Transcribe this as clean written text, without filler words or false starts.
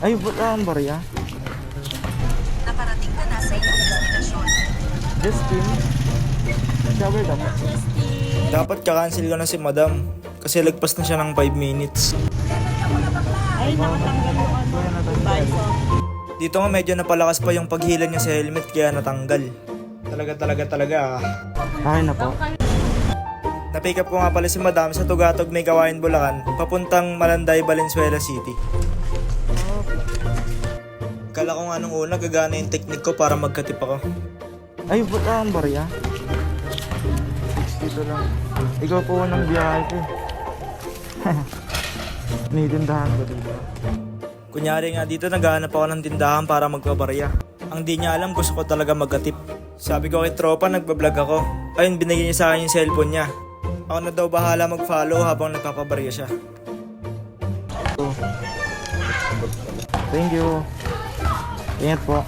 Ay, ba't ang barya? Nakarating ka na sa iyong destinasyon. Justin? Shower dapat. Dapat kakancel ko na si madam kasi lagpas na siya ng 5 minutes. Ay, nakatanggal yung ano. Bison. Dito nga medyo napalakas pa yung paghila niya sa helmet kaya natanggal. Talaga. Akin na po. Napick up ko nga pala si madam sa Tugatog, May Kawayan, Bulacan, papuntang Malanday, Valenzuela City. Kala ko nga nung una gagana yung technique ko para magkatip ako. Ay, ba't ang barya? 62 lang. Ikaw po ng biyahe ko. Nitindahan ko dito. Kunyari nga dito naghahanap ako ng tindahan para magpabarya. Ang di niya alam gusto ko talaga magkatip. Sabi ko kay tropa nagbablog ako. Ayun binigay niya sa akin yung cellphone niya. Ako na daw bahala mag-follow habang nagpapabarya siya. Thank you. Ingat po.